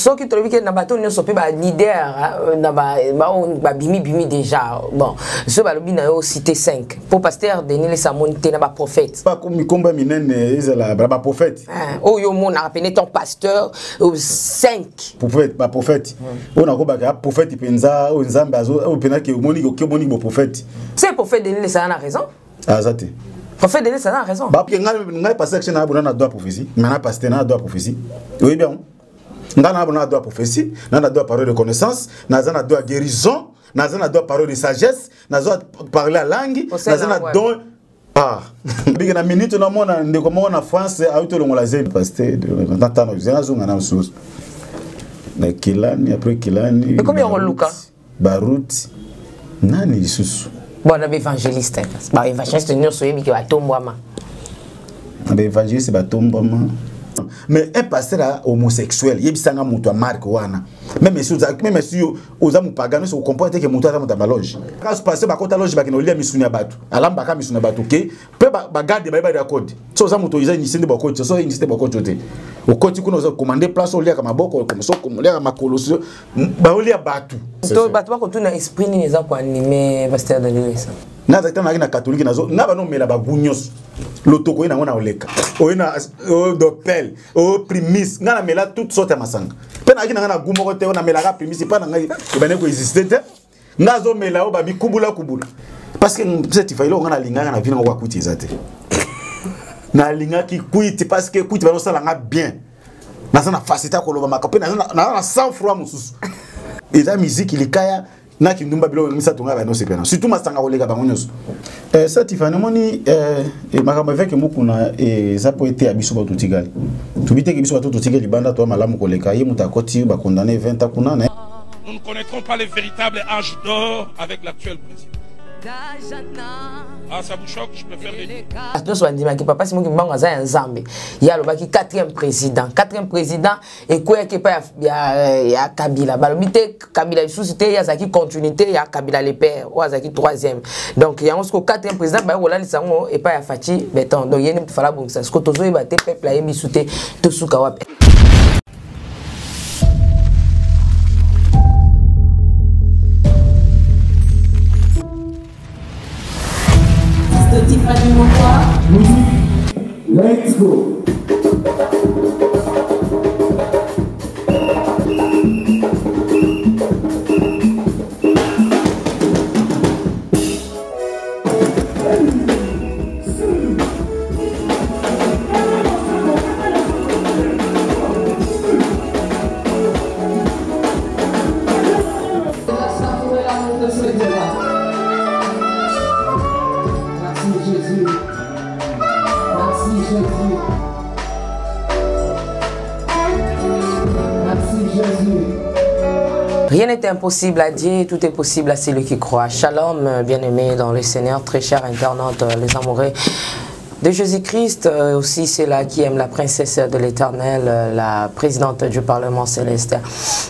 Ce qui te dit que Nabato ne sont pas leader, bimi déjà. Bon, ce balobi n'a cité 5. Pour pasteur Denis Samon t'es n'a pas prophète. Pas comme combat minen ils la prophète. Oh yo mon a appelé ton pasteur 5. Prophète, pas prophète. On a quoi prophète penza o nzamba o pena que moni bo prophète. C'est prophète Denis Samon a raison. Ah ça t'es. Prophète Denis Samon a raison. Bah que ngai pasteur que na abona droit prophétie. Maintenant pasteur na droit prophétie. Oui bien. Ngana abona droit prophétie, na droit parole de connaissance, na droit guérison, na droit parole de sagesse, na droit parler la langue, na droit ah, big na minute na mona ndeko mona France auto longola zembe pasteur na tano zena na msusu. Na kilani après kilani. Mais combien on Lucas? Barut nani lisusu. Bon, on a évangéliste. Bah évangéliste nous soyez qui va tomber ma. Na évangéliste ba tomba ma. Mais un pasteur homosexuel, il y a un marque wana. Même si vous avez pagano, vous comprenez que vous avez un loge. Quand vous passez par la loge, vous avez un batu. Alors, vous avez un batu. Vous avez garder le code. Si vous avez un initié de code, vous avez un initié de code. Au côté que vous avez commandé place, vous avez un boko, comme ça, vous avez un colosse. Vous avez un batu. Donc, batu, vous avez un esprit qui est animé, pasteur de l'église. Na zakitana na catholique nazo na bano mela babunyos lotoko ina ngona oleka oina o dopel o primis ngana mela toute sorte masanga pena akina ngana gumo kote ona mela ka primis pa na ngai ibane ko exister ngazo mela o ba mikubula kubula parce que cette failo ngana linga ngana vina ko akuti ezate na linga ki kuiti parce que kuiti bano sala nga bien na sana facilité ko loba makapena na sans froid mususu eta musique ilikaya na kindumba bilo misa tunga ba no sepena surtout masanga kolega bango nyoso ça tifani moni makambo avec mukuna ça peut être abiso ba tutigali tubite ke biso ba tutigali banda to malamu koleka ye mutakoti ba condamné 20 ans kuna. Nous ne connaîtrons pas les véritables âges d'or avec l'actuel président. Ah, ça vous choque, je préfère les dire. Papa, c'est moi qui m'en un Zambé. Il y a le 4e président. 4e président, et quoi qu'il y a Kabila. Balobite, Kabila, il y a Zaki continuité, il y a Kabila les pères, ou Zaki 3e. Donc, il y a un 4e président, il y a et pas à Fati, béton. Donc, il y a une fois bon ça. Ce que tu as dit, peuple, il y a mis sous tes tout sous Kawap. Let's go. Rien n'est impossible à Dieu, tout est possible à celui qui croit. Shalom, bien-aimés dans le Seigneur, très chers internautes, les amoureux de Jésus-Christ, aussi ceux-là qui aiment la princesse de l'Éternel, la présidente du Parlement céleste,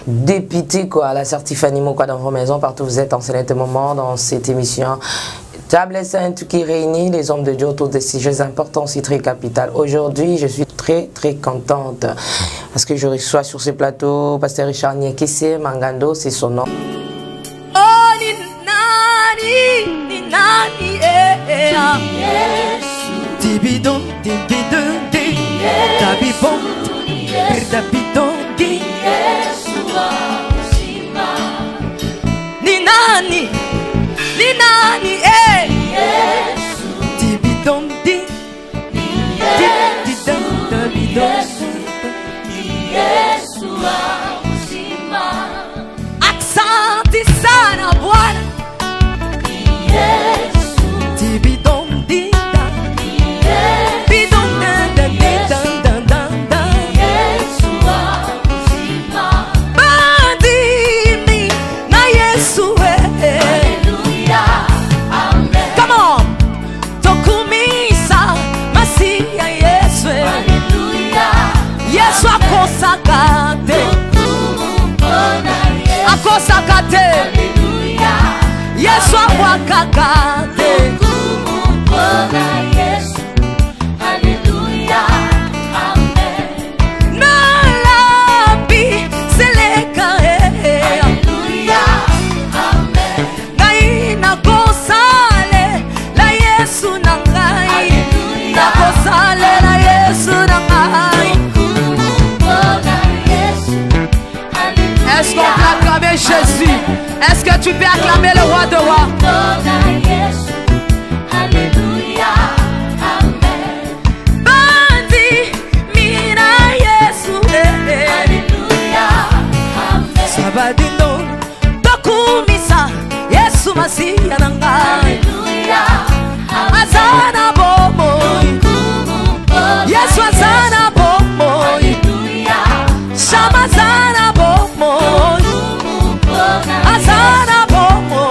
députée quoi, la sœur Tiffany Moko dans vos maisons, partout où vous êtes en ce moment dans cette émission. Table sainte qui réunit les hommes de Dieu autour de sujets importants, si très capitales. Aujourd'hui, je suis très contente parce que je reçois sur ce plateau Pasteur Richard Nyekese Mangando, c'est son nom. Oh, ni nani, Tibidon, tabibon, tabidon, ni nani, Tibidon, Aksanti sana Bwana Tibidon dinda Bidon da Yesu Bandimi na Yesu Hallelujah Amen Come on Tokumisa Masia Yesu Hallelujah Yesu akosakate akosakate Hallelujah Yesu akwakakate Yesu Hallelujah Amen Nalabi Jésus. Est-ce que tu peux acclamer le roi de rois? Alléluia, Amen. Bandi, mina Yesu. Alléluia, Amen. Sabadindo, tokumisa Yesu Masiya nanga. Alléluia, Azana bomo, Yesu azana bomo, Shama azana bomo, azana bomo.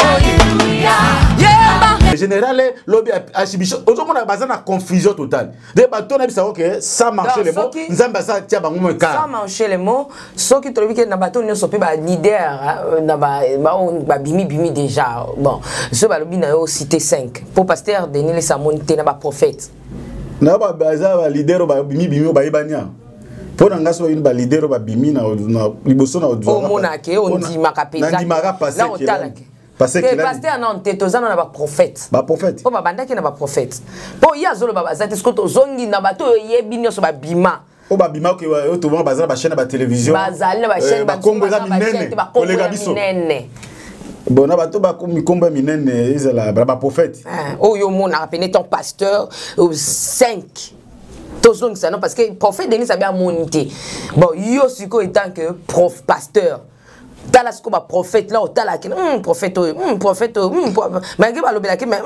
Yemba. Général, lobby archibishop, aujourd'hui on a besoin de confusion totale. Des bateaux on a dit que ça marche les mots. Nous avons ça tiens ba ngomwe ka. Ça marche les mots. Ceux qui trouvent que na bateau ne sont pas leader na ba bimi déjà. Bon, ce ba lobby na cité 5. Pour pasteur Denis les samonté na ba prophète. Na ba baza leader ba bimi ba ibania. Pour nga so une ba leader ba bimi na liboso na odwa. O monake on dit makapeza. Na di mara passer que parce que pasteur non tetozana na ba prophète. Ba prophète. Po ba bandaki na ba prophète. Po ya zolo ba bazati skoto zongi na bato yebi nyoso ba bima. O ba bima ke to ba bazana ba chaîne ba télévision. Bazali na ba chaîne ba Kongo za minene. Kolega biso. Bon na bato ba mikomba minene izala ba prophète. Oh yo mona appelé ton pasteur 5. Tozong ça non parce que prophète Denis a bien monité. Bon yo siko étant que prof pasteur. Tala siko ba prophète là tala ki prophète malgré ba lobela ki mais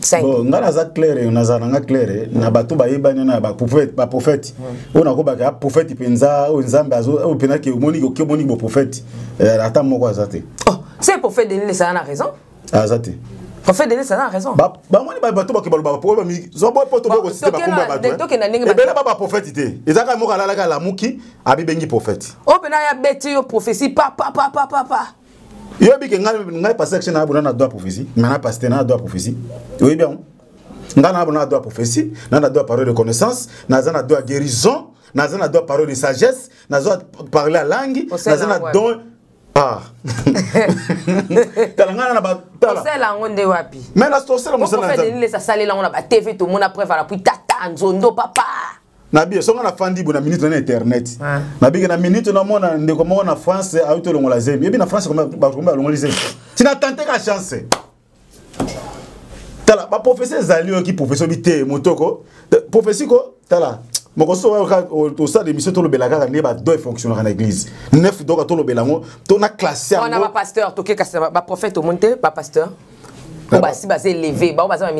5 bon ngala za clair on a nga clair na bato ba yebanya na ba prophète on a ko ba prophète penza o nzambe azo o pena ki moni ko moni bo prophète ata moko azate oh c'est prophète Denis ça a raison azate prophète Denis ça a raison ba moni ba bato ba ke ba prophète mi zo bo poto ko site ba kumba bato e bela ba prophète te ezaka moko ala la muki abi bengi prophète o pena ya beti yo prophétie papa yobi ke ngai passer action na bona doit prophétie maintenant pasteur na doit prophétie oui bien ngana bona doit prophétie na doit parole de connaissance na doit guérison na doit parole de sagesse na doit parler la langue na doit ah talangana na ba tala c'est la ngonde wapi mais la c'est la mosala na Denis ça sale là on a ba TV tout monde après la puis tata nzondo papa na bien songa na fandi bona minute na internet na bien na minute na mona ndeko mona na France a uto longola zembi ebi na France comme ba longola zembi tina tenter ka chance tala ba professeur zali ki professeur bité motoko professeur ko tala moko so au stade d'émission to lobela ka ne ba deux fonctionnaires en église 9 donc to lobela ngo to na classé on a ba pasteur to ke ba prophète au monté ba pasteur on va si basé élevé ba baza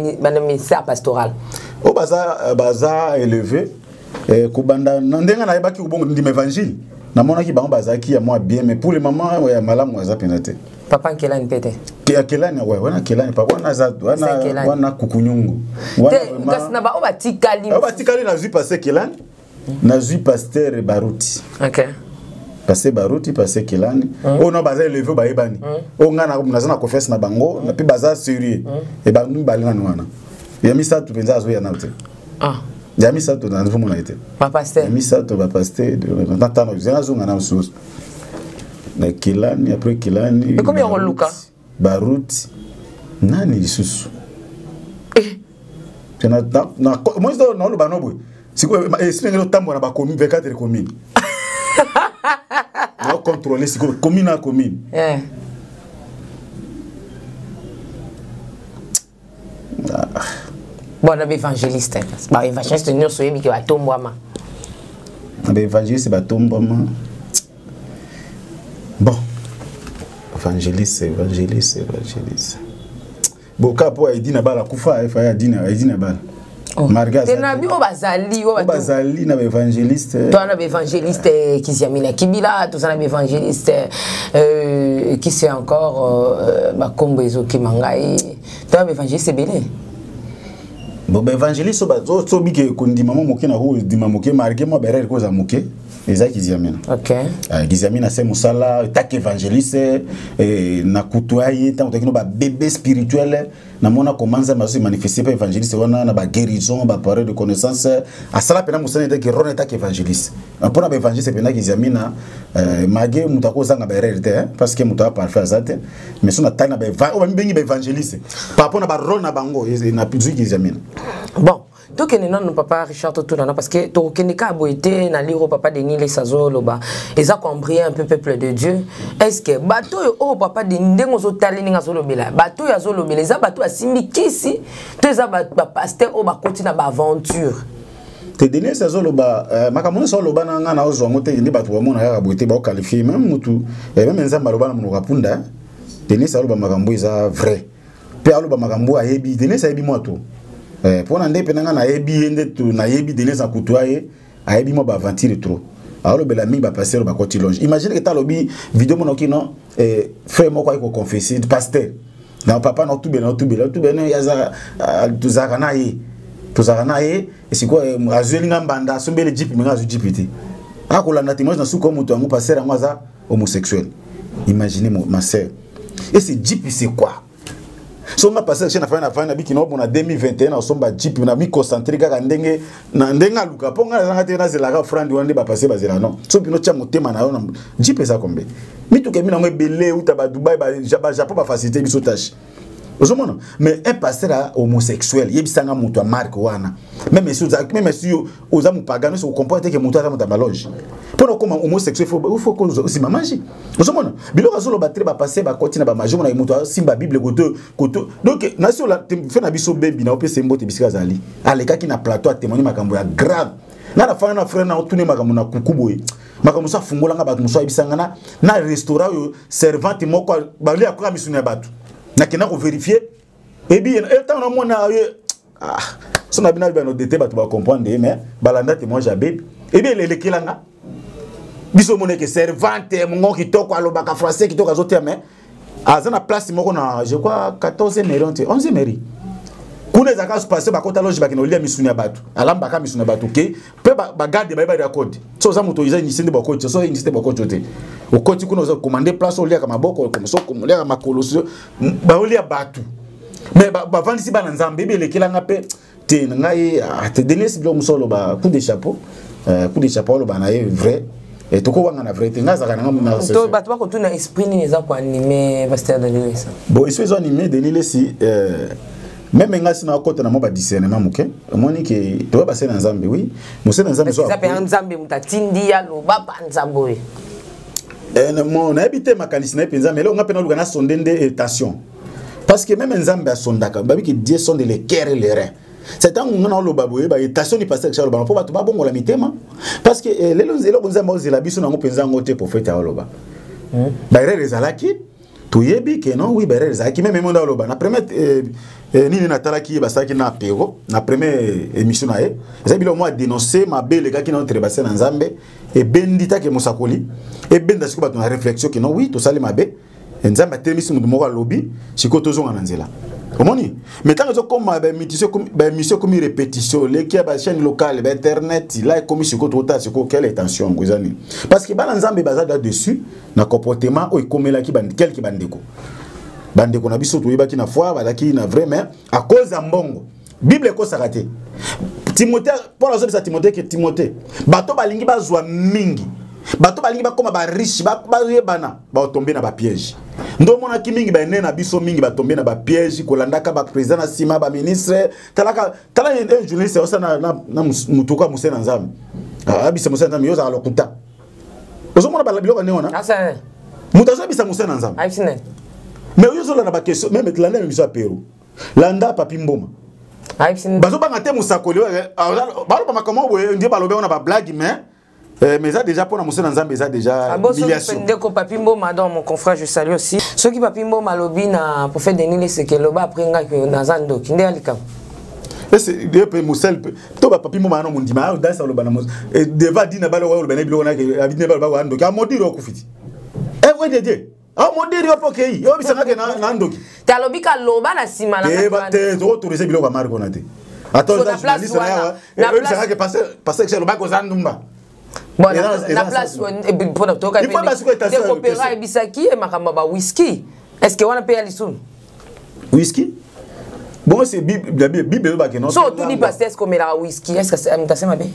ministère pastoral o baza élevé kubanda ndenga na yebaki kubongo ndima évangile na mona ki bango bazaki ya moi bien mais pour le moment ya malamu aza penate papa kelani pete kelani ouais wana kelani papa wana kukunyungu wana kasi na ba obatikali na zui passer kelani na zui pasteur Baruti OK passer Baruti passer kelani o no baza élevé ba yebani o ngana na confesse na bango na pi baza sérieux e ba nu balinga wana ya misa tu penza zo ya naute Yami sato na nfumo na ite. Ba pasteur. Yami sato ba pasteur de natano zena zunga na msusu. Na Kilani après Kilani. Et combien on Luka? Baruti. Nani lisusu. Tena na moi na lo banobwe. Siko espengelo tambo na ba commune 24 commune. Na contrôler siko commune à commune. Bon, on a évangéliste. Bah, évangéliste, nous sommes qui va tomber à ma. Évangéliste, va tomber à ma. Bon, évangéliste. Bon, capo a dit na bala kufa, il faut a dit na bala. Marga. T'es nabi au bazali, na évangéliste. Toi na évangéliste qui s'y a mis la kibila, toi na évangéliste qui c'est encore ba kombo ezo ki mangai. Toi na évangéliste belé. Bon évangéliste so bike kondima moke na ho dima moke marqué mo berere ko za moke eza kiziamina. OK. Kiziamina c'est musala tak évangéliste na kutuaye tant que ba bébé spirituel na mona commence à se manifester par évangéliste wana na ba guérison ba parole de connaissance à sala pena musala était que ron tak évangéliste. Pour na évangéliste pena kiziamina mage mutako zanga berere te parce que mutaba parfait azate mais so na tana ba bengi ba évangéliste. Par rapport na ba rôle na bango na pizu kiziamina. Bon, donc non papa Richard tout là parce que to keneka boité na lire papa Denis les sazo loba et ça compris un peu peuple de Dieu est-ce que bateau oh papa de ndengo zo talini nga zo lobela bateau ya zo lobela za bateau asimbi kisi to za ba pasteur o ba continue ba aventure te Denis sazo loba makamona so loba na nga na ozongo te ndi bato bamona ya boité ba qualifier même mutu même nzamba loba na munoko punda Denis sazo loba makambo eza vrai pe aloba makambo ayebi Denis ayebi moto pour na ndepe nga na yebi ende tu na yebi Denis a kutoye ayebi mo ba aventure trop alors bela mi ba passer ba côté longe imagine que ta lobi vidéo monoki non frère moko ko confesser pasteur na papa no tubela yaza tuzaka na ye et c'est quoi azeli ngambanda sombele jipi menga zu jipiti akolanda témoignage na suko muto ngo passer ngo za homosexuel imaginez ma sœur et c'est jipi c'est quoi so ma passer chez na fana biki no bona 2021 na somba jipi na mi concentré kaka ndenge na ndenga luka ponga na ngate na zelaka frandi wande ba passer bazela non so bino tia motema na yo na jipi ça combien mi to kemi na ngo belé uta ba Dubai ba Japon ba faciliter biso tâche ozomona mais un pasteur homosexuel yebisanga mutu a marque wana même si oza mu pagano so comporte que mutu ata muta baloge pour comme homosexuel il faut qu'on aussi mamaji ozomona biloko azolo battre ba passer ba continue ba maji mona mutu simba bible koto donc na sur la fait na biso baby na opese mbote bisika zali aleka ki na plateau a témoigner makambo ya grave na la fana frère na otune makambo na kukuboye makambo sa fungola nga batu muso yebisanga na restaurant yo servante moko bali akora misuna batu na kena ko vérifier et bien tant na mona so na bina ba no dété ba to ba comprendre mais balanda te moi j'habite et bien les kelanga biso mona que servante mon ki toko aloba ka français ki toko zote mais azana place moko na je crois 14e mairie 11e mairie kuna zaka se passer ba kota loge ba kino lia misunya batu alamba ka misunya batu ke pe ba garde ba record so za moto iza iniste ba coach so iniste ba coach jote o coach kuna za commander place olia ka maboko comme so komolia ka makoloso ba olia batu mais ba vandisi ba nzambe be lekelanga pe te ngai te Denis blo musolo ba coup de chapeau lo ba na vrai et toko wanga na vrai te ngaza kana na to batu ba ko tuna esprit ni za ko animer pasteur Denis bon ils sont animés Denis si même ngasi na kota na mo ba discernement muke moni ke to ba sena nzambe oui musena nzambe so ça peut nzambe mutatindi ya lo ba nzambe mon habité makanisi na penza mais là on a peine na sondende tension parce que même nzambe a sondaka babi que Dieu sonde les cœurs et les reins c'est un on a lo baboye ba tension ni passer que ba po ba to ba bongo la mitema parce que lelo nzambe ozela biso na mo penza ngote prophète a loba ba rezalaki toyebi ke non oui ba rezalaki même monde a loba na premier nini natalaki basaki na apéro na première émission na ye ezabilo moi dénoncer ma belle gars qui na entre bassin nzambe et bendita ke musakoli et benda siko bato na réflexion que non oui to sali mabe nzambe telemisi mudu moko lobi siko tozonga na nzela omoni mais tant que comme ba mission comme répétition les qui ba chaîne locale ba internet là comme siko tota siko quelle intention ngozani parce que bana nzambe bazada dessus na comportement o ikomela ki bandi quelques bandeko bandeko na biso toyebaki na foi balaki na vrai mais à cause ya mbongo bible ko sakate Timothée pour la zone Timothée que Timothée bato balingi bazwa mingi bato balingi bakoma ba riche ba yebana ba tomber na ba piège ndo mona ki mingi ba na biso mingi ba tomber na ba piège ko landaka ba président na sima ba ministre tala un journaliste osa na mutuka musena nzambe abisa musena nzambe yoza alokuta ozo mona ba biloko neona asa mutazo bisa musena nzambe aïsine mais yozo la ba question même l'année mission à Pérou landa papi mboma bazo banga te musakoli balo ba comment boye ndie balobe on a ba blague mais ça déjà pour na musena nzambe ça déjà humiliation ndeko papi mboma dans mon confrère je salue aussi ceux qui papi mboma lobi na prophète Denis c'est que loba après nga que nazando kinde alika c'est de pe musel to ba papi mboma no mundima dans ça loba na mus et deva dina balo wa loba na bilo na ke abine balo ba ando ka modiro okufiti vrai de ah modiri yo pokei yo bisanga ke na ndoki talobika loba na sima na ba te to tourner bilo ba marko na te attends ça journaliste na yo bisanga ke passer que loba ko zandumba bon na place pour na toka de coopéra et bisaki et makamba ba whisky est-ce que on a payé l'isum whisky bon c'est bible ba ke non so tout ni passer est-ce qu'on met la whisky est-ce que c'est amtasema be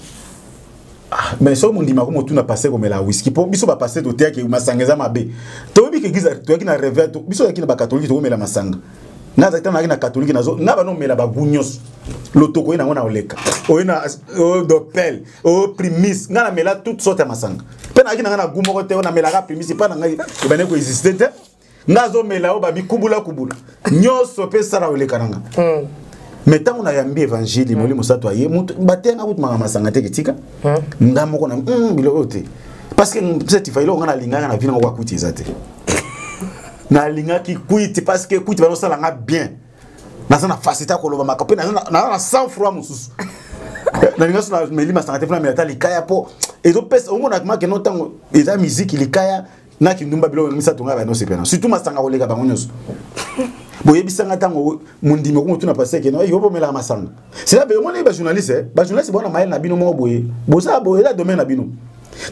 mais so mundima ko motuna passer comme la whisky pour biso ba passer to te ke masangeza mabe to bi ke giza to ki na rêve to biso ki na ba catholique to mela masanga na za tana na catholique nazo na ba no mela ba gunyos lotoko ina ngona oleka oina dopel primis ngana mela toutes sortes masanga pena akina ngana gumo ko te ona mela ka primis pa na ngai bane ko exister te ngazo mela o ba bikubula kubula nyoso pe sara oleka nanga mais tant on a yambi évangile moli musato aye mutu batenga kutu mama masanga te kitika ngamo ko na bilo ote parce que cette failo ngana linga na vina ko kuti ezate na linga ki kuiti parce que kuiti ba no sala nga bien na sana facilité ko loba makape na sans froid mususu na linga sona meli masanga te funa mela tali kaya po ezo pesa ongo na ke no tango eza musique likaya na kindumba bilo misato nga ba no sepena surtout masanga ko lega bango nyoso boye bisanga tango mundimo ko tuna passer ke no yo pomela masanga c'est là be mo les journalistes bona mail na bino mo boye bosa boye la domaine na bino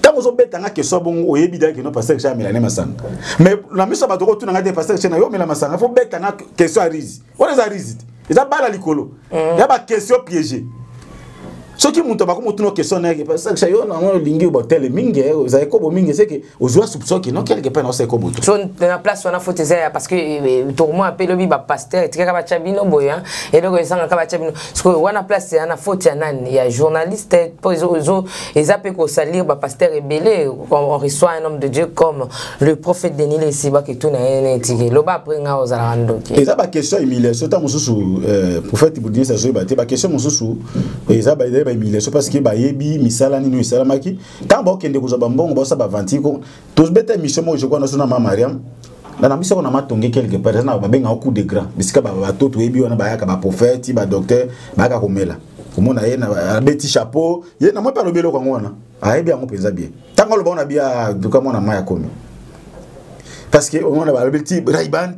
tango zo betanga ke so bongo oyebi da ke no passer que mela ne masanga mais la miso ba to tuna ngate passer que na yo mela masanga faut betanga question à risque on les a risque eza bala likolo ya ba question piégée ce qui monte pas comme tout nos questions parce que yo na mo lingi botel mingi za ekobo mingi c'est que ozwa soupçon que non quelque part na c'est ekobo to so na place on a faute ça parce que tout moi appelle le ba pasteur tika ba chabino boya et donc ezanga ka ba chabino parce que on a place na faute ya nani ya journaliste pour les appels ko salir ba pasteur rebelle on reçoit un homme de Dieu comme le prophète Denis le Siba que tout na tika lo ba après nga ozala ndoki eza ba question humiliation ta mususu prophète Denis ça zo ba te ba question mususu eza ba humiliation parce que ba yebi misala ni misala maki tant ba okende ko zaba mbongo ba sa ba vantiko tous beta mission mo je crois na sona mama Mariam na mission ko na matonge quelque part na ba benga coup de gras bisika ba toto yebi wana ba yaka ba prophète ba docteur ba ka komela komona ye na beti chapeau ye na mo pa lobelo ko ngona ayebi yango penza bien tant ko lo bona bia duka mona maya komi parce que on a ba beti raiband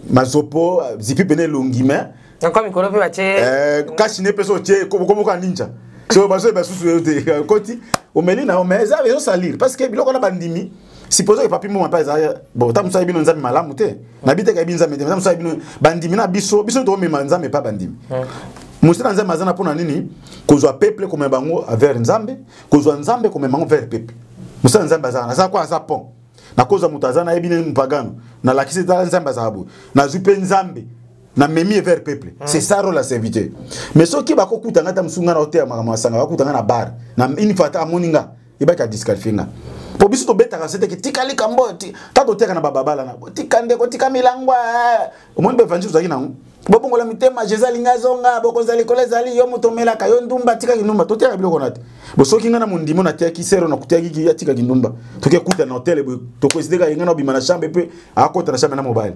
mazopo zipi bene longima encore mikolo pe bache kashine peso che comme ka ninja so baso ba susu te koti o melina o meza vezo salir parce que biloko na bandimi supposé que papi mo pa za bon tam sa bino nzambe malamu te na bite ka binza mete tam sa bino bandimi na biso to me nzambe pa bandimi musina nzambe azana pona nini kozwa peuple comme bango vers nzambe kozwa nzambe comme bango vers peuple musina nzambe azana za kwa za pont na koza mutazana ebine mpagano na lakisi ta nzambe azabu na zupe nzambe na memi vers peuple c'est ça rôle la serviteur mais ceux qui ba ko kutanga ta msunga na hotel makama sanga ba kutanga na bar na une fois ta moninga iba ka disqualifier po biso to beta ka sete ki tikali kambo ta to teka na bababala na tikande ko tikamilangwa omoni be vanji uzaki nango bobo ngola mitema jezali ngazonga boko zali kolezali yo mutomela ka yo ndumba tika kinumba to teka biloko nate bo soki ngana mundimo na tia ki sero na kutia ki ya tika kinumba to ke kuta na hotel to ko sideka ngana bimana chambre pe akota na chambre na mobile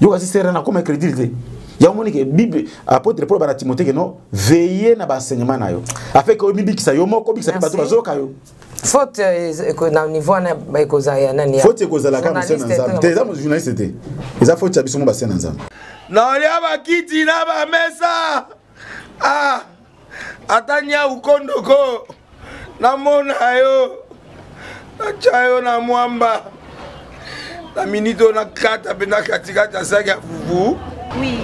yo kasi sera na comme crédibilité ya monique bible apôtre Paul ba Timothée que non veiller na ba enseignement na yo afin que bibi ki sa yo moko bi sa bato bazoka yo faute na niveau na ba koza ya nani ya faute koza la kama sena nzambe te za journaliste te eza faute ya biso mo ba sena nzambe na lia ba kiti na ba mesa atanya ukondoko na mona yo achayo na mwamba la minute on a 4 pena katika ta saga fufu. Oui.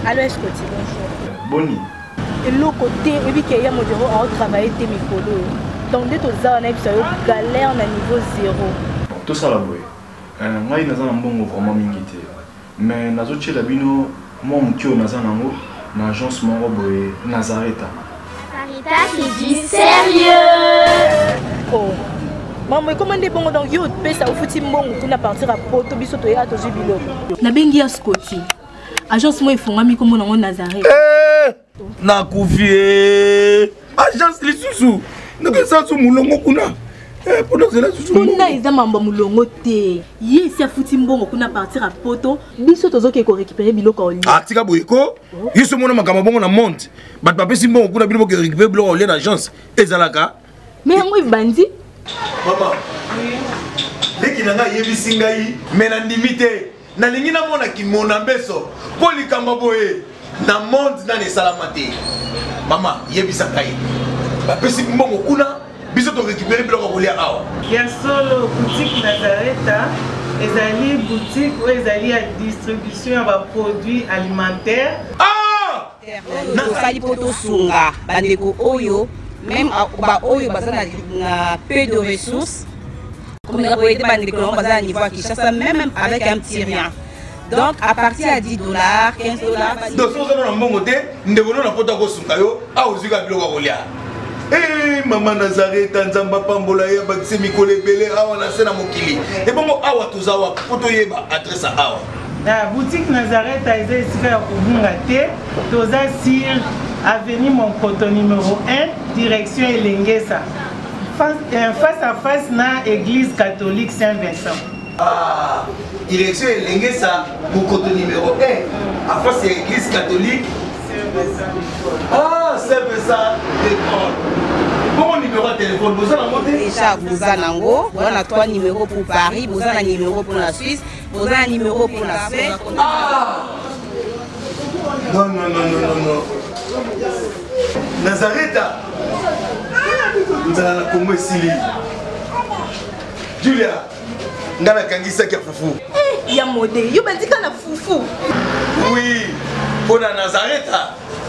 Alors est-ce que tu bonjour. Boni. Et le côté et puis qu'il y a mon bureau à travailler tes micros. Donc dès tout ça on a eu galère na niveau 0. Tout ça la boy. Moi naza na mbongo vraiment mingi te. Mais nazo tchela bino moi mukio naza nango na agence moko boy Nazareta. Sarita qui dit sérieux. Oh. Maman, comment est bon donc yo pesa au fouti mbongo kuna partir à poto biso to ya to jubilo. Na bengi ya Scotty. Agence moi ifonga mi comme na Nazareth. Na kufie. Agence lisusu. Ndeke sansu mulongo kuna. Poto zela susu. Kuna eza mamba mulongo te. Ye si afuti mbongo kuna partir à poto biso tozo ke ko récupérer biloko oli. Tika boyeko. Yiso mona makama bongo na monte. Bat papesi mbongo kuna biloko ke récupérer biloko oli na agence. Ezalaka. Mais moi bandi. Maman, dès nanga yebisi ngai mena ndimite na lingi na mona ki mona mbeso poli kamba boye na monde na ne salamate mama yebisa ngai ba pesi mbongo kuna biso to récupérer biloko kolia awa ya solo boutique Nazareta ezali boutique ou ezali à distribution ya ba produits alimentaires na sali poto sunga bandeko oyo même ba oyo bazana na peu de ressources comme la boîte bandeko bazana niveau à Kinshasa même avec un petit rien Donc à partir à 10 $, 15 $. Donc si on a un bon côté, nous devons nous apporter au Sunkayo, à Ozuga Bilogolia. Eh, Maman Nazareth, Tanzamba Pambola, Yabakse Mikole Bele, Awa Nasena Mokili. Et bon, Awa Tuzawa, Potoyeba, adresse à Awa. La boutique Nazareth a été ici à Kubungate, Toza Sir, avenue Monkoto numéro 1, direction Elengesa. Face à face na église catholique Saint-Vincent. Ah, direction Elengesa, Monkoto numéro 1, à face à l'église catholique Saint-Vincent. Ah, Saint-Vincent, d'accord. Bon numéro de téléphone, vous avez monté déjà, vous avez on a 3 numéros pour Paris, vous avez un numéro pour la Suisse, vous avez un numéro pour la Suède. Ah non, non, non, non, non, non. Nazareth, nous allons la Congo Sili. Julia, nous allons Kangisa qui a foufou. Eh, ya modé, yo bandi kana foufou. Oui, pour la Nazareth,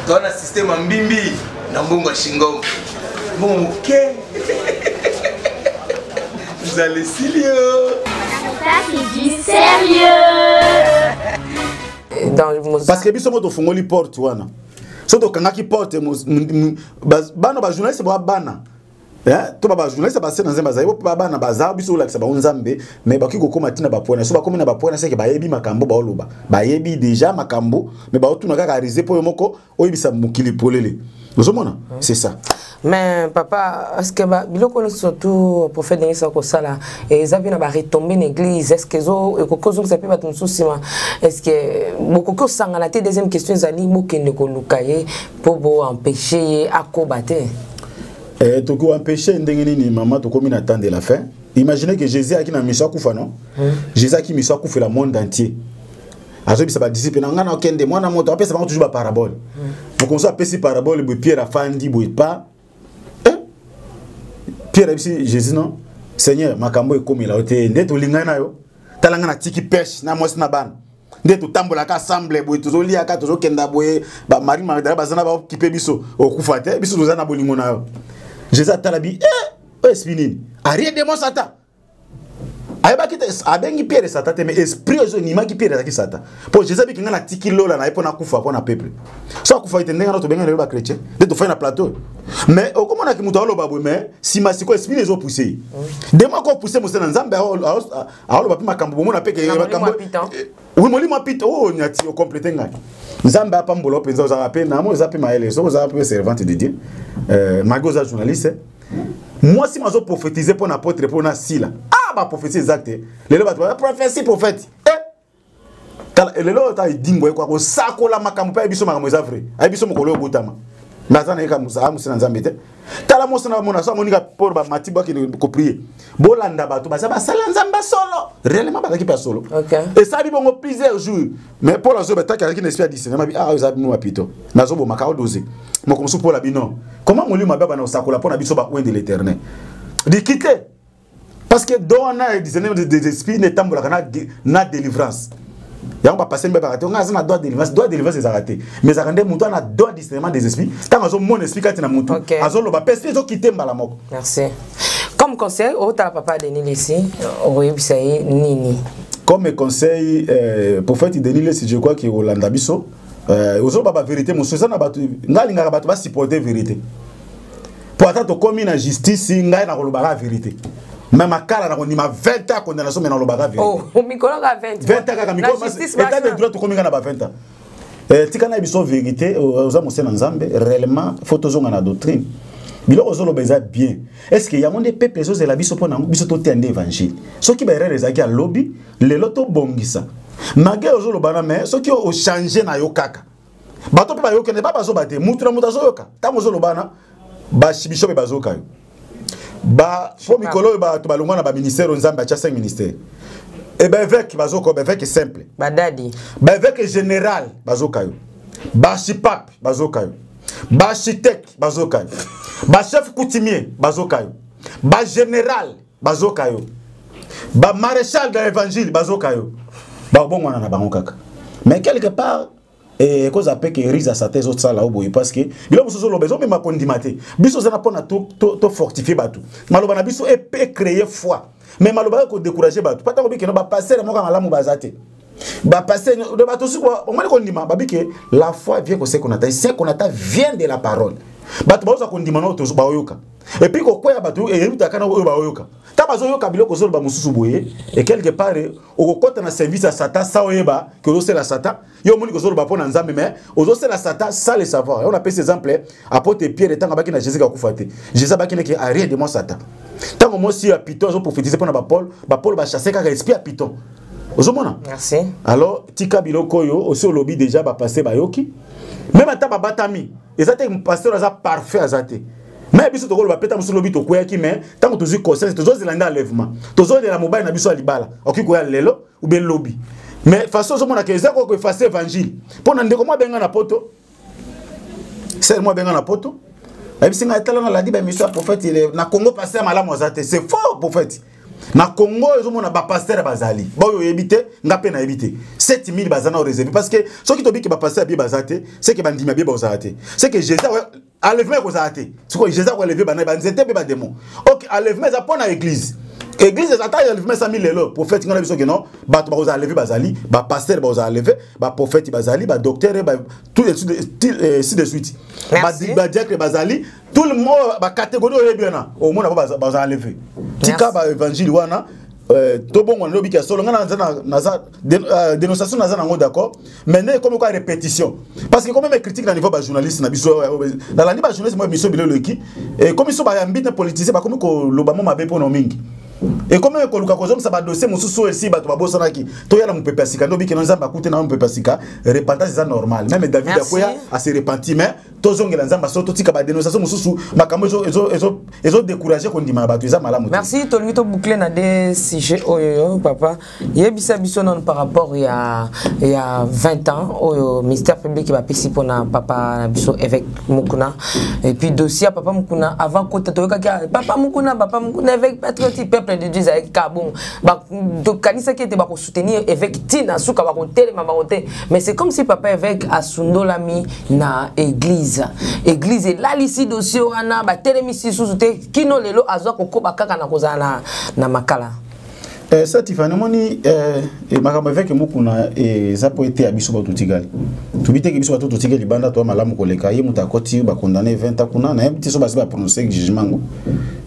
tu as un système en bimbi, dans Bongo Shingom. Bon, ok. Vous allez Silio. Ça qui dit sérieux. Parce que biso moto fungoli porte wana. Soto kangaki porte bana ba journaliste ba bana. To ba journaliste ba sena nzemba zayo ba bana baza biso la ba nzambe mais ba kiko koma tina ba pona so ba komina ba pona seke ba yebi makambo ba oloba. Ba yebi déjà makambo mais ba otuna kaka riser po yomoko oyibisa mukili polele. Vous comprenez? C'est ça. Mais papa, est-ce que biloko surtout prophète Denis Sokosala et ils avaient retombé l'église, est-ce que ça peut être un est-ce que beaucoup de sang à la tête deuxième question zali mokende ko lukaye pour empêcher à combattre to ko empêcher ndenge ni maman to komi na temps de la fin. Imaginez que Jésus a qui na mission kufa non? Jésus a qui mission kufa le monde entier. Azo bisa ba disciple nga na okende mwana moto apesa ba toujours ba parabole. Vous commencez à passer parabole de Pierre afandi boy pas. Pierre ici Jésus non. Seigneur makambo e komi la ote ndeto lingana yo. Talanga na tiki pêche na mwasi na ban. Ndeto tambola ka assemble boy tozoli aka tozo kenda boy ba Marie Magdalene bazana ba kipe biso okufa te biso tozana bolingo na yo. Jésus atalabi espinini. Arrière de moi Satan. Ayeba kita abengi Pierre Satan mais esprit ozo ni maki Pierre zaki Satan. Pour Jésus bi kinga na tiki lola na epona kufa pona peuple. So kufa itendenga na to benga ba chrétien. De to fa na plateau. Mais au comment na ki muto aloba boy mais si masiko esprit les ont poussé. Dema ko pousser mo na nzambe aloba pi makambo bomo na peke makambo. Oui moli ma pito oh nyati o compléter ngai. Nzambe apa mbolo penza za rapé na mo za pe maele so za pe servante de Dieu. Magoza journaliste. Moi si mazo prophétiser pour n'apôtre pour na sila. Ba prophétie exacte. Lelo ba prophétie prophète. Le lo ta idimbo kwa ko sakola makambo pa biso makambo za vrai. Ai biso mokolo botama. Mazana eka musa amusina nzambe te. Tala mosana mona so monika pour ba matiba ki ko prier. Bolanda bato ba sala nzamba solo. Réellement ba ki pa solo. OK. Et ça bi bongo plusieurs jours. Mais pour la zo beta ki n'espère discerner ma bi za bi no apito. Nazo bo makao doser. Mo comme so pour la bino. Comment moli ma baba na sakola pour na biso ba oin de l'éternel. Di quitter. Parce que dans un des esprits, n'est pas na délivrance. Il y a un passé mais baraté. On a un droit de délivrance c'est arrêté. Mais ça rendait montant na droit discernement des esprits. Tant que mon esprit quand il a monté, azo lo ba esprit zo quitter mbalamoko. Merci. Comme conseil, au ta papa Denis ici, oui c'est nini. Comme conseil prophète Denis si je crois que Rolanda biso ozo ba vérité mon sosa na batu ngalinga batu ba supporter vérité. Pour attendre comme une justice ngai na kolobara vérité. Même à Kala, on a 20 ans condamnation, mais on a 20 ans. Oh, Mikolo a 20 ans. 20 ans, état de droit, comme il y a 20 ans. Tikana a une vérité, aux hommes au Nzambe, réellement, il faut toujours la doctrine. Mais là, on a bien. Est-ce qu'il y a des peuples qui ont la biso pour un évangile? Ceux qui ont les lobby, les loto bongisa. Malgré aux gens, mais ceux qui ont changé na yokaka. Bato pe ba yoka ne pas bazo bate, mutra mutazo yoka. Tamo zo lobana, ba shibisho be bazoka. Ba fo mikolo ba to balongwa na ba ministère nzamba cha 5 ministères. Et ben avec bazoko ben avec simple. Ba dadi. Ba avec général bazoka yo. Ba chipap bazoka yo. Ba architecte bazoka yo. Ba chef coutumier bazoka yo. Ba général bazoka yo. Ba maréchal de l'évangile bazoka yo. Ba bon wana na bango kaka. Mais quelque part et cause après que risa sa thèse autre ça là au parce que bilo boso lo besoin même kondimate biso za na pona to fortifier batu maloba na biso et créer foi mais maloba ko décourager batu pata ko bi que no ba passer mo ka malamu bazate Bah passer de bateau sur au moins qu'on dit babike la foi vient que c'est qu'on a c'est qu'on a vient de la parole. Bato ba qu'on dit maintenant to ba oyoka. Et puis ko kwa bato et yuta kana ba oyoka. Ta bazo yoka biloko zo ba mususu boye et quelque part au côté na service à Satan ça oyeba que c'est la Satan. Yo moni ko zo ba pona nzambe mais ozo c'est la Satan sans le savoir. On appelle ces exemples apôtre Pierre tant baki na Jésus ka kufate. Jésus baki na ki arrière de moi Satan. Tant moi si à Python zo prophétiser pour na ba Paul ba chasser ka esprit à Python. Merci. Alors, tika biloko yo aussi au lobby déjà ba passer ba yoki. Même ata ba batami, ezate pasteur za parfait azate. Mais biso to ko ba peta muso lobby to koya ki mais tant to zi conscience to zo zilanda enlèvement. To zo de la mobile na biso alibala. Oki koya lelo ou bien lobby. Mais façon zo mona ke ezako ko effacer évangile. Pona ndeko mo benga na poto. C'est moi benga na poto. Et puis singa etala na la di ba mission prophète na Congo passer malamu azate. C'est faux prophète. Na Congo ils ont ba pasteur bazali boyo yebite ngape na yebite 7000 bazana au réservé parce que ceux qui tobi que ba pasteur bi bazate c'est que bandima bi bazate c'est que Jésus enlèvement ko zate c'est que Jésus ko lever bana banzete be ba démon OK enlèvement ça pona église église ça taille enlèvement 5000 lelo prophète ngana biso que non ba to ba enlever bazali ba pasteur ba enlever ba prophète bazali ba docteur ba tout ainsi de suite ba diacre bazali tout le monde ba catégorie au monde ba enlever tika ba évangile wana to bon on lobi ka solo ngana na dénonciation na za nango d'accord mais né comme quoi répétition parce que comme même critique na niveau ba journaliste na biso dans la niveau ba journaliste moi biso bilelo ki et comme ils sont ba ambite politicien ba comme ko lobamo mabe pour no mingi et comme ko luka ko zom sa ba dossier mususu aussi ba to ba bosana ki to ya na mpepe sika ndobi ke nzamba kute na mpepe sika repentance c'est normal même David akoya a se repentir mais to zongela nzamba soto tika ba dénonciation mususu makambo ezo décourager ko ndima ba to za malamu. Merci to lui to boucler na des sujets oyo papa yebisa biso non par rapport il y a 20 ans au ministère public qui va pesi pona papa na biso avec Mukuna et puis dossier papa Mukuna avant côté to papa Mukuna avec patriotique peuple de Dieu avec Kabon ba do kanisa qui était ba ko soutenir avec Tina suka ba ko tele mama konte mais c'est comme si papa avec Asundolami na église et là ici dossier wana ba telemisi sous-te kino lelo azwa ko ba kaka na kozana na makala. Ça Tiffany moni makambo avec Mukuna ça peut être abiso ba tutigali tubite ke biso ba tutigali banda to malamu koleka ye muta koti ba condamné 20 kuna na yebiti so ba prononcer jugement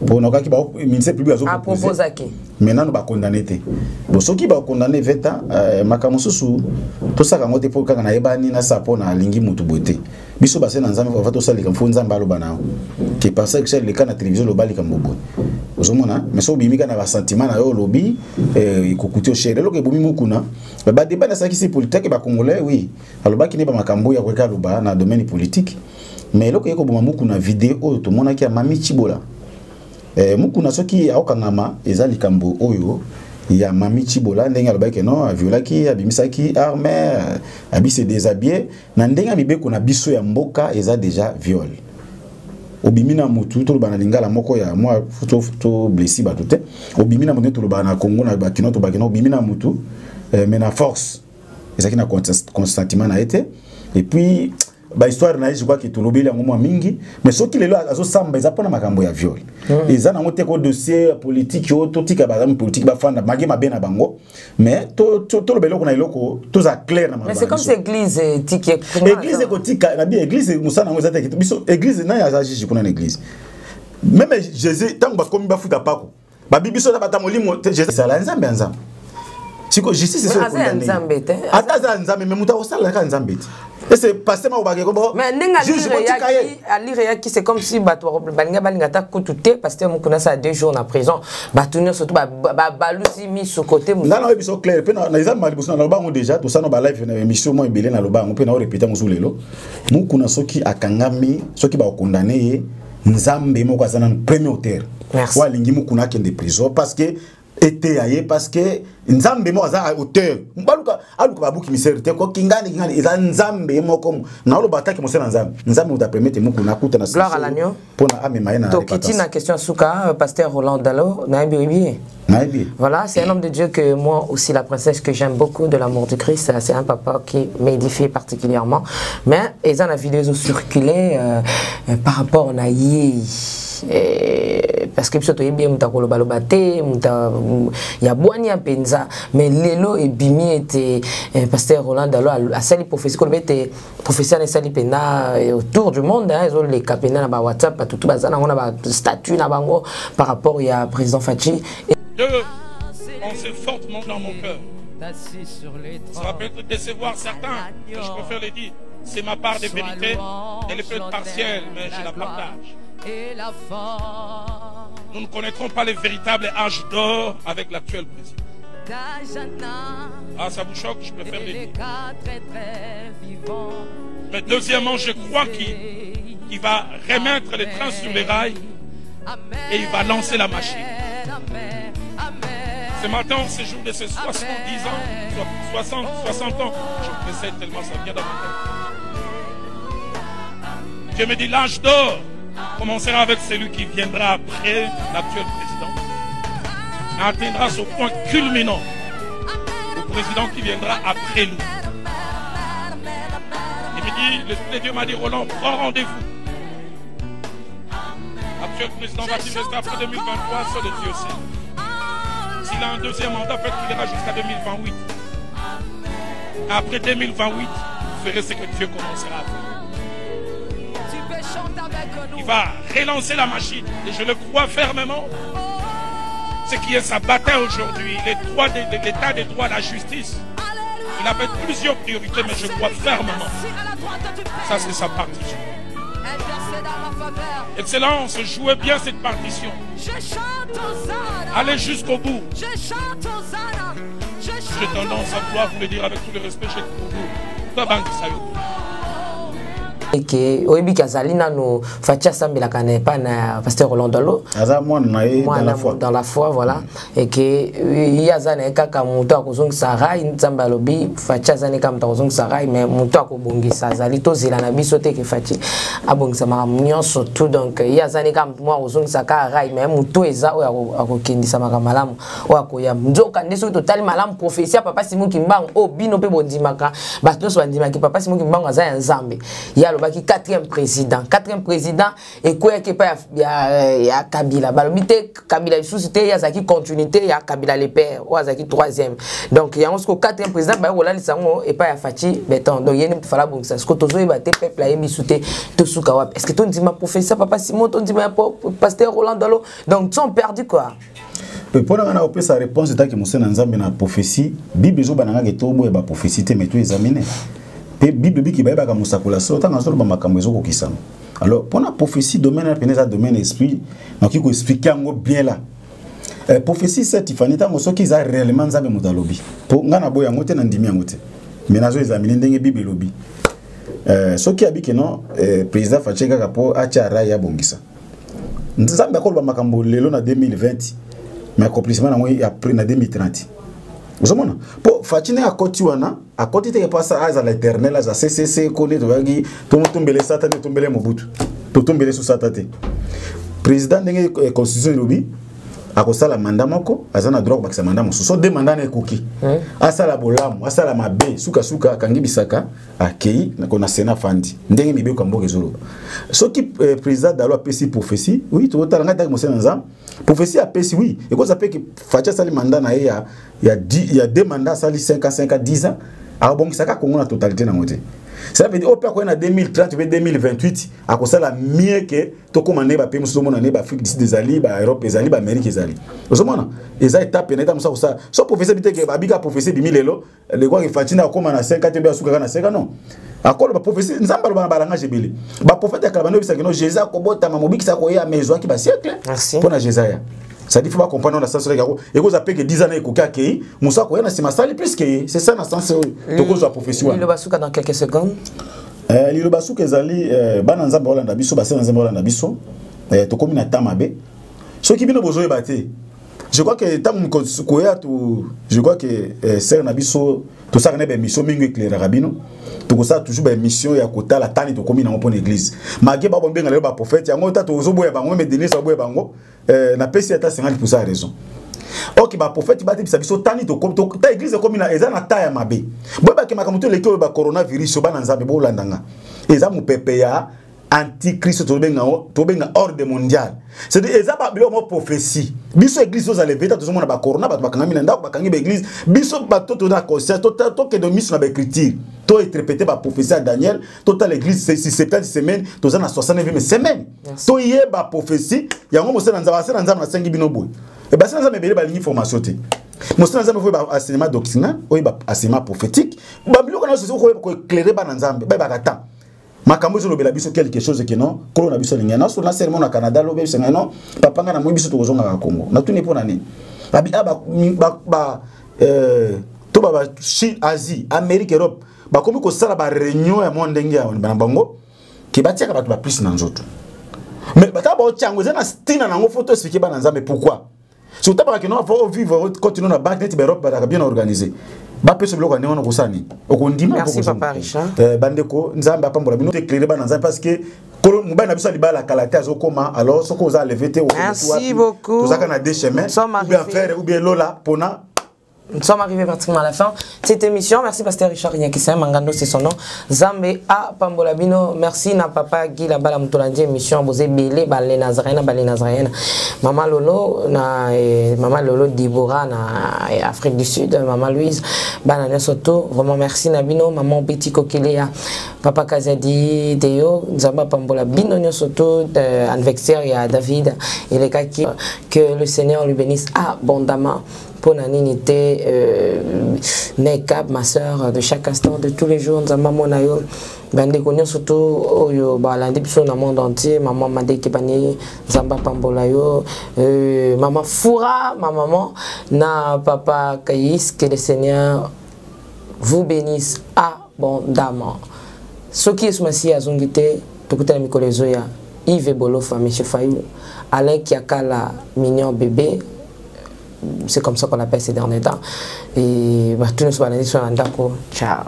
pour na kaki ba ministère public azo proposer maintenant ba condamné te bo soki ba condamné 20 ans makambo susu to saka ngote pour kaka na yebani na sapo na lingi mutu bote biso ba sena nzambe va to salika mfunza mbalo bana ke parce que c'est le cas na télévision lo bali kambobo ozomona mais so bimika na ba sentiment na yo lobby ikokuti o chere loke bomi Mukuna ba débat na saki si politique ba congolais oui aloba ki ne ba makambo ya kweka loba na domaine politique mais loke yeko boma Mukuna vidéo to mona ki ya Mami Chibola Mukuna soki aokangama ezali kambo oyo ya Mami Chibola ndenge aloba ke non aviolaki abimisaki armée abise déshabillé na ndenge mibeko na biso ya mboka eza déjà viol obimina mutu to bana lingala moko ya moi to blessi batute obimina mutu to bana Congo na bakino to bakino obimina mutu mais na force ezaki na constantement na été et puis ba histoire na je crois que to lobeli ngomwa mingi mais soki lelo azo samba eza pona makambo ya viol eza na ngote ko dossier politique yo to tika ba politique ba fanda magi mabena bango mais to lobelo ko na iloko to za clair na mais c'est comme cette église tiki église ko tika na bien église musana ngo zata biso église na ya jiji kuna na église même Jésus tango ba komi ba futa pako ba bibiso na bata molimo Jésus sala nzambe nzambe siko justice c'est condamné ata nzambe mais muta osala ka nzambe et c'est passé ma obage ko mais ndenga qui c'est comme si bato balinga balinga ta kututé parce que Mukuna ça 2 jours en prison batunir surtout balusi mis sur côté non non biso clair pe na exam malibuso na lobango déjà tout ça no ba live na émission mo ebele na lobango pe na répéter mo lelo Mukuna soki akangami soki ba condamné ye nzambe moko azana premier auteur wa lingi Mukuna kende prison parce que été aye parce que nzambe mo aza auteur mbaluka aluka babuki misere te ko kingani eza nzambe moko na lo bataki mo sena nzambe uta permettre Mukuna kuta na gloire à l'agneau pona amema na to kitina question suka pasteur Roland Dalo na bibi voilà c'est un homme de Dieu que moi aussi la princesse que j'aime beaucoup de l'amour du Christ c'est un papa qui m'édifie particulièrement mais ils en a vidéo circulé par rapport na parce que biso toyebi muta kolobaloba te muta ya bwani ya penza mais lelo ebimi ete pasteur Roland Dalo a sali prophétie kolobé ete prophétie na sali pena autour du monde ils ont les capena na ba WhatsApp tout bazana on a ba statut na bango par rapport ya président Fachi. Pensez fortement dans mon cœur. Ça va peut-être décevoir certains, mais je préfère le dire. C'est ma part de vérité, elle est peut-être partielle, mais je la partage. Nous ne connaîtrons pas le véritable âge d'or avec l'actuel président. Ah, ça vous choque, je préfère le dire. Mais deuxièmement, je crois qu'il va remettre les trains sur les rails et il va lancer la machine. Ce matin, on se joue de ses 70 ans, 60 ans. Je précède tellement ça vient dans ma tête. Dieu me dit l'âge d'or commencera avec celui qui viendra après l'actuel président. Et atteindra son point culminant au président qui viendra après nous. Il me dit, le Dieu m'a dit, Roland, prends rendez-vous. L'actuel président va rester après 2023, soit de Dieu aussi. S'il a un deuxième mandat, peut-être qu'il ira jusqu'à 2028. Après 2028, vous verrez ce que Dieu commencera à faire. Il va relancer la machine. Et je le crois fermement. Ce qui est sa bataille aujourd'hui, l'état des droits, la justice. Il avait plusieurs priorités, mais je crois fermement. Ça, c'est sa partition. Excellence, jouez bien cette partition. Allez jusqu'au bout. J'ai tendance à pouvoir vous le dire avec tout le respect chez vous. Toi, Banque Sayo. Et que oyebi kazali nano Fatia Sambela kana pas na pasteur Roland Dalo dans la foi voilà et que yazana kaka muto akozong sarai nzamba lobi Fatia zane kam tozong sarai mais muto akobongisa azali to zela na biso te ke Fatia abongisa makamnyo surtout donc yazane kam moi ozong sarai mais muto eza oyo akokindisa makamalamu oyo akoya nzoka ndeso total malamu prophétie papa Simon Kimbangu o bino pe bondimaka bato so bandimaki papa Simon Kimbangu aza ya nzambe ya quatrième président et quoi que pas ya Kabila balobite Kabila suscité ya zaki continuité ya Kabila les pères ou zaki troisième donc ya ngo quatrième président ba Roland Sango et pas ya Fachi beton donc yene fala bon ça ce que tozo ba te peuple ya bisouté to suka wap est-ce que ton dit ma professeur papa Simon ton dit ma pasteur Roland Dalo donc sont perdu quoi. Pour la sa réponse est que Moussa Nzambe na prophétie Bible zo bananga ke tobo ba prophétie te mais tu examiner Bible qui va comme ça la sorte dans le makambo ezoko kisama. Alors pour la prophétie domaine à peneza domaine esprit donc il faut expliquer bien là. Prophétie c'est ifanita ngoso ki za réellement nzambe mutalobi. Pour ngana boya ngote na ndimi ngote. Mais nazo examiner ndenge Bible lobi. So ki abike non président Facheka kapo acha raya bongisa. Nzambe akolba makambo lelo na 2020 mais accomplissement na moi après na 2030. Vous savez, pour Fatine à côté wana, à côté de passer à l'éternel, à CCC, connaît de vagi, tout le monde tombe Satan, tombe les Mobutu, tout tombe sous Satan. Président de constitution lobby, à cause la mandat moko, à zana drogue parce que mandat moko, so deux mandats ne cookie. À ça la bolam, à ça la mabe, suka kangi bisaka, à kei, na kona sena fandi. Ndenge mibe kambo kezolo. So qui président d'alo apesi prophétie, oui, tout le temps ngata mo sena prophétie apesi oui, et quoi ça fait que Fatia sali mandat na il y a 2 mandats sali 5 à 10 ans, à bon kisaka kongo na totalité na moté. Ça veut dire au père en 2030 ou 2028 à cause la mieux que to commander ba pays musulmans na ba Afrique d'ici des alliés ba Europe des alliés ba Amérique des alliés. Osomona eza étape na étape ça so prophétie biteke ba bika prophétie bimilelo le quoi que Fatina comme na 5 te ba suka na 5 non. Akolo ba prophétie nzamba ba balanga jebele. Ba prophète akala bano bisa que non Jésus akobota mamobikisa ko ya maison ki ba siècle. Pour na Jésus. Ça dit faut pas comprendre dans sens là et vous appelez que 10 ans et koka kei musa ko yana sima sali plus que c'est ça dans sens to ko zo profession le basuka dans quelques secondes le basuka ezali bana nzamba Holanda biso ba nzamba Holanda biso to komi na tamabe ce qui bino bozo ebate je crois que tam ko ya to je crois que ser na biso to ça na be mission mingi éclairer rabino to ko ça toujours ba mission ya kota la tani to komi na mo pon église mage ba bombenga le ba prophète yango ta to zo boya bango me donner ça boya bango na pesi ata 50% à raison. Ok ba prophète ba te biso tani to ta église comme na eza na taya mabe. Boba ke makamuto leki ba coronavirus ba na nzambe bo landanga. Eza mu pepe ya antichrist tobenga ordre mondial. C'est-à-dire eza ba bilo mo prophétie. Biso église aux aleveta to mona ba corona ba bakanga mina ndako bakangi ba église. Biso ba to na conscience to que de mission na ba écriture. To interpréter ba prophétie à Daniel, total l'église c'est 70 semaines, to za na 69e semaine. To yé ba prophétie, yango mo se na nzaba na 5 bino boy. Et ba se na nzaba bele ba ligne formation te. Mo se na nzaba fo ba enseignement doctrinal, o ba enseignement prophétique. Ba bilo kana se ko éclairer ba na nzambe, ba kata. Makambo zo lobela biso quelque chose que non corona biso lingana so na sermon na Canada lobe biso non papa nga na mo biso to kozonga ka Congo na tuni pona ni abi to ba Chine Asie Amérique Europe ba komi ko sala ba réunion ya monde ngi ya bana bango ki batia ka ba plus na nzoto mais bata ba ochango zena stina na ngo photo expliquer bana nzambe pourquoi si taba que non faut vivre continuer na banque net Europe ba bien organisé. Merci Papa Richard. Bandeko nzambe apambola bino éclairer ba nzambe parce que mobile na biso libala kalate azokoma alors soko za lever te. Merci beaucoup. Tozaka na deux chemins ou bien faire ou bien lola pona. Nous sommes arrivés pratiquement à la fin de cette émission. Merci Pasteur Richard Nyakisa Mangando, c'est son nom. Zambe a Pambolabino. Merci na papa Guy la bala mutolandi émission Bozé Belé balé Nazarène. Maman Lolo Dibora na Afrique du Sud, maman Louise Banana Soto. Vraiment merci Nabino, maman Betty Kokelea, papa Kazadi Deo, Zamba Pambolabino Soto, anniversaire à David et les gars que le Seigneur lui bénisse abondamment. Pour naninité, Nekab, ma soeur, de chaque instant, de tous les jours, nous avons mon aïe, ben surtout au dans le monde entier, maman Made Kibani, Zamba Pambolayo, maman Foura, ma maman, na papa Kaïs, que le Seigneur vous bénisse abondamment. Ce qui est soumis à Zongité, tout le monde est Yves Bolofa, M. Fayou, Alain Kiakala, mignon bébé. C'est comme ça qu'on appelle ces derniers temps. Et tous nos soignants sont en d'accord. Ciao.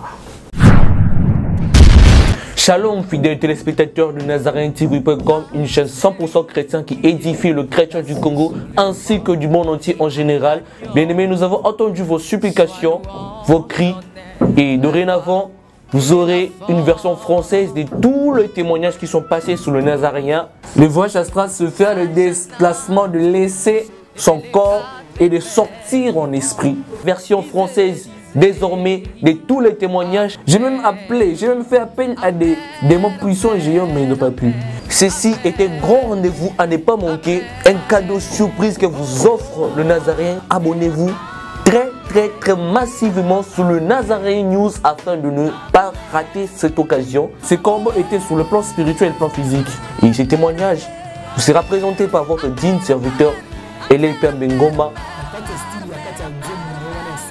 Shalom, fidèles téléspectateurs de NazarèneTV.com, une chaîne 100% chrétienne qui édifie le chrétien du Congo ainsi que du monde entier en général. Bien aimés, nous avons entendu vos supplications, vos cris, et dorénavant, vous aurez une version française de tous les témoignages qui sont passés sous le Nazaréen. Le voyage astral se fait le déplacement de laisser son corps et de sortir en esprit. Version française désormais de tous les témoignages. J'ai même fait appel à des démons puissants et géants, mais ils n'ont pas pu. Ceci est un grand rendez-vous à ne pas manquer. Un cadeau surprise que vous offre le Nazaréen. Abonnez-vous très massivement sur le Nazaréen News afin de ne pas rater cette occasion. Ces combats étaient sur le plan spirituel et le plan physique. Et ces témoignages vous sera présenté par votre digne serviteur Eléper Bengoma.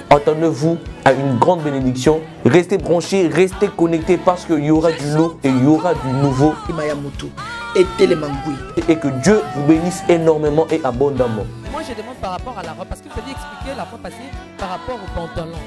Attendez-vous à une grande bénédiction. Restez branchés, restez connectés parce qu'il y aura du lourd et il y aura du nouveau. Et que Dieu vous bénisse énormément et abondamment. Moi je demande par rapport à la robe parce que je t'ai expliqué la fois passée par rapport au pantalon.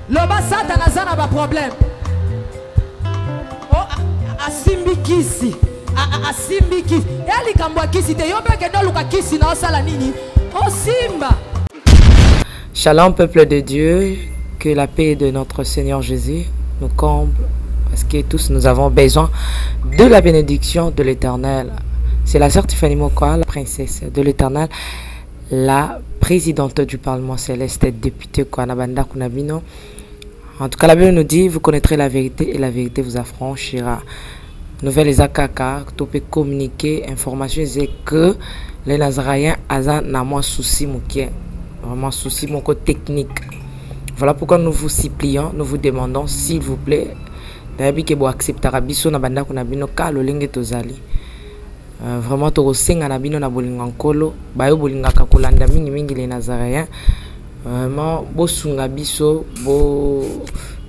Le basata n'a pas problème. Oh, asimbi kisi. Asimbi kisi. Et ali kambwa kisi te yobe ke no luka kisi na osala nini? Oh simba. Shalom peuple de Dieu, que la paix de notre Seigneur Jésus nous comble. Parce que tous nous avons besoin de la bénédiction de l'Éternel. C'est la sœur Tiffany Mokoa, la princesse de l'Éternel, la présidente du Parlement céleste, députée Kwanabanda Kunabino. En tout cas, la Bible nous dit, vous connaîtrez la vérité et la vérité vous affranchira. Nouvelle Ezakaka, tu peux communiquer, information, c'est que les Nazaréens ont un souci, vraiment souci technique. Voilà pourquoi nous vous supplions, nous vous demandons, s'il vous plaît, d'ailleurs que vous accepterez biso na banda kuna bino ka lolenge tozali vraiment to senga na bino na bolinga nkolo bayo bolinga ka kolanda mingi les Nazaréens vraiment bo sunga biso bo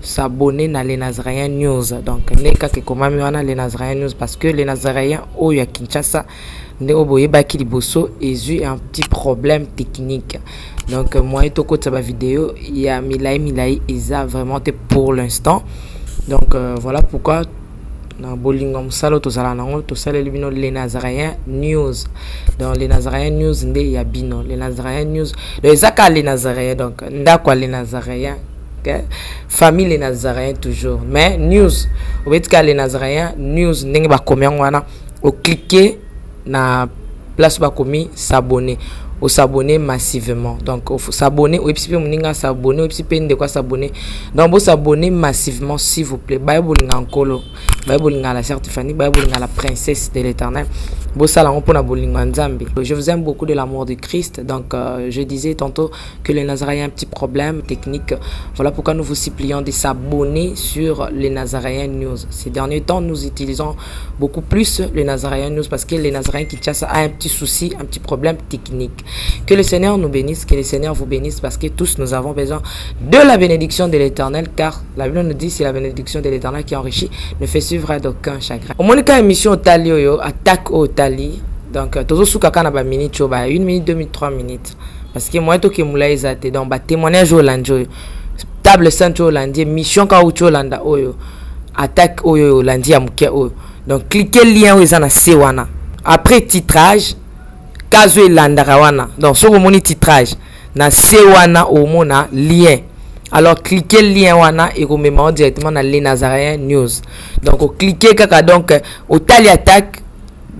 s'abonner à les Nazaréens News. Donc, neka ke komami wana les Nazaréens News parce que les Nazaréens oyo ya Kinshasa ne oboye baki liboso ezu un petit problème technique. Donc, moi et toko tsaba vidéo il y a milai eza vraiment pour l'instant. Donc, voilà pourquoi na bolingo musalo tozala nango tosala libino les Nazaréens News. Donc les Nazaréens News nde ya bino les Nazaréens News les aka les Nazaréens donc ndakwa les Nazaréens famille les Nazaréens toujours mais news obetika les Nazaréens News ndenge ba komi wana o cliquer na place ba komi s'abonner au s'abonner massivement donc il faut s'abonner ou puis moninga s'abonner ou puis de quoi s'abonner donc vous s'abonner massivement s'il vous plaît Bible ngakolo Bible ngala certifié Bible ngala princesse de l'Éternel bo sala on pona bolingo nzambe. Je vous aime beaucoup de l'amour de Christ. Donc je disais tantôt que les Nazaréens ont un petit problème technique. Voilà pourquoi nous vous supplions de s'abonner sur les Nazaréens News. Ces derniers temps nous utilisons beaucoup plus les Nazaréens News parce que les Nazaréens Kinshasa a un petit souci, un petit problème technique. Que le Seigneur nous bénisse, que le Seigneur vous bénisse parce que tous nous avons besoin de la bénédiction de l'Éternel car la Bible nous dit c'est la bénédiction de l'Éternel qui enrichit ne fait suivre d'aucun chagrin. Au moins quand émission au tali yo attaque au tali donc tozo suka kana ba minute choba 1 minute 2 minutes 3 minutes parce que moi to ke mula ezate donc ba témoignage au lanjo table sainte au landie mission ka ucho landa oyo attaque oyo landi ya muke oyo donc cliquez lien oyo na sewana après titrage kazo elandaka wana donc soko moni titrage na sewana au mona lien alors cliquez lien wana et vous mettez directement dans les Nazaréens News donc cliquez kaka donc au tali attaque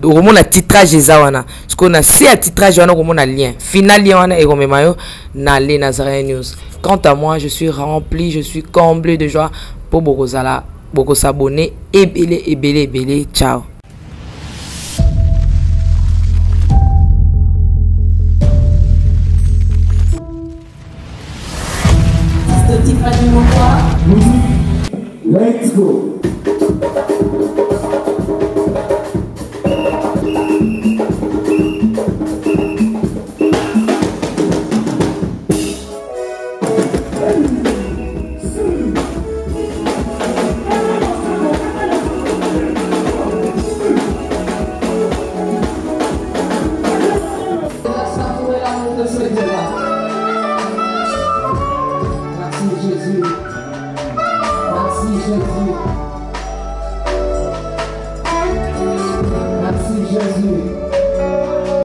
au mona titrage ezawana parce qu'on a si à titrage wana au mona lien final lien wana et vous mettez dans les Nazaréens News. Quant à moi je suis rempli, je suis comblé de joie pour bokozala boko s'abonner et belé ciao. Let's go. Merci Jésus. Merci Jésus.